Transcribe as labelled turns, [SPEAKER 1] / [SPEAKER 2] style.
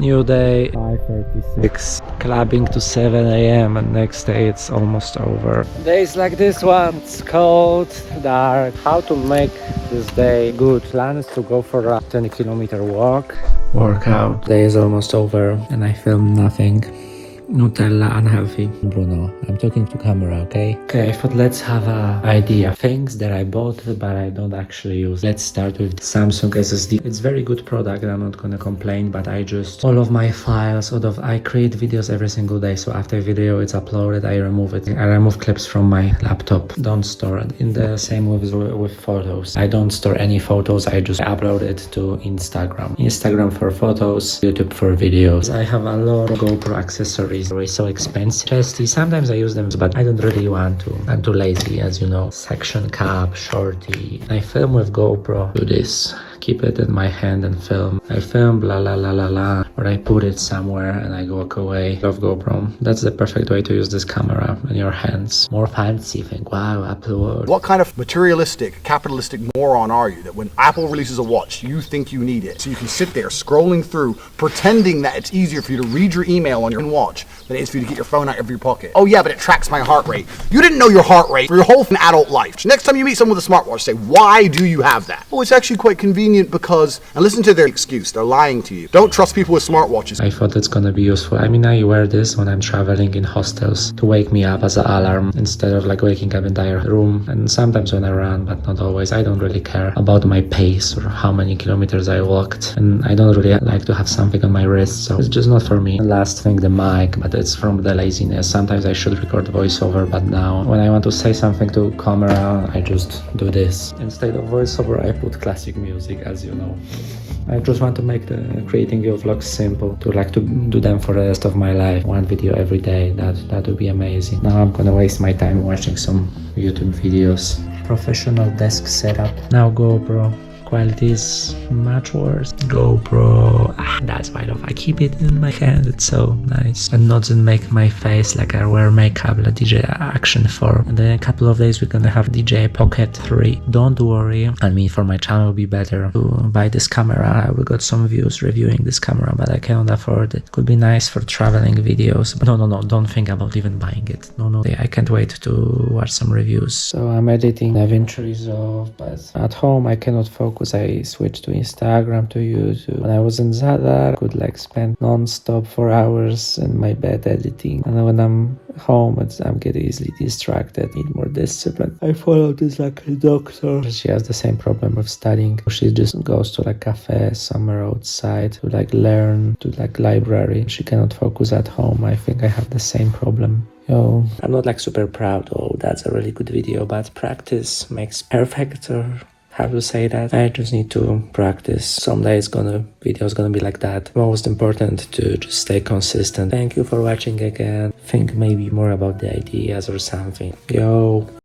[SPEAKER 1] New day, 5:36, clubbing to 7 a.m. and next day it's almost over. Days like this one, it's cold, dark. How to make this day good? Plan is to go for a 20-kilometer workout. Day is almost over and I filmed nothing. Nutella unhealthy. Bruno, I'm talking to camera, okay? Okay, but let's have an idea. Things that I bought but I don't actually use. Let's start with Samsung SSD. It's very good product, I'm not gonna complain, but all of my files, I create videos every single day, so after video it's uploaded, I remove it. I remove clips from my laptop. Don't store it. In the same with photos. I don't store any photos, I just upload it to Instagram. Instagram for photos, YouTube for videos. I have a lot of GoPro accessories. They're so expensive. Sometimes I use them, but I don't really want to. I'm too lazy, as you know. Section cap, shorty. I film with GoPro. Do this. Keep it in my hand and film. I film blah la la la la, or I put it somewhere and I walk away. Love GoPro. That's the perfect way to use this camera in your hands. More fancy thing. Wow, upload.
[SPEAKER 2] What kind of materialistic, capitalistic moron are you that when Apple releases a watch, you think you need it? So you can sit there scrolling through, pretending that it's easier for you to read your email on your watch than it is for you to get your phone out of your pocket. Oh yeah, but it tracks my heart rate. You didn't know your heart rate for your whole adult life. Next time you meet someone with a smartwatch, say, why do you have that? Oh, it's actually quite convenient because, and listen to their excuse, they're lying to you. Don't trust people with smartwatches.
[SPEAKER 1] I thought it's gonna be useful. I mean, I wear this when I'm traveling in hostels to wake me up as an alarm instead of like waking up entire room. And sometimes when I run, but not always. I don't really care about my pace or how many kilometers I walked. And I don't really like to have something on my wrist, so it's just not for me. And last thing, the mic, but it's from the laziness. Sometimes I should record voiceover, but now when I want to say something to camera, I just do this. Instead of voiceover, I put classic music, as you know. I just want to make the creating your vlogs simple, to do them for the rest of my life. One video every day, that would be amazing. Now I'm gonna waste my time watching some YouTube videos. Professional desk setup. Now GoPro. Quality is much worse. GoPro, that's why I keep it in my hand. It's so nice and not to make my face like I wear makeup like DJ Action 4. And then in a couple of days we're gonna have DJ Pocket 3. Don't worry, I mean for my channel it'll be better to buy this camera. We got some views reviewing this camera, but I cannot afford it. Could be nice for traveling videos, but no, don't think about even buying it. No, I can't wait to watch some reviews. So I'm editing, eventually resolved, but at home I cannot focus. I switched to Instagram, to YouTube. When I was in Zadar, I could spend non-stop for hours in my bed editing. And when I'm home, I'm getting easily distracted, need more discipline. I follow this a doctor. She has the same problem with studying. She just goes to cafe somewhere outside to learn, to library. She cannot focus at home. I think I have the same problem. Yo, I'm not super proud. Oh, that's a really good video, but practice makes perfect, or how to say that. I just need to practice. Someday video's gonna be like that. Most important to just stay consistent. Thank you for watching again. Think maybe more about the ideas or something. Yo.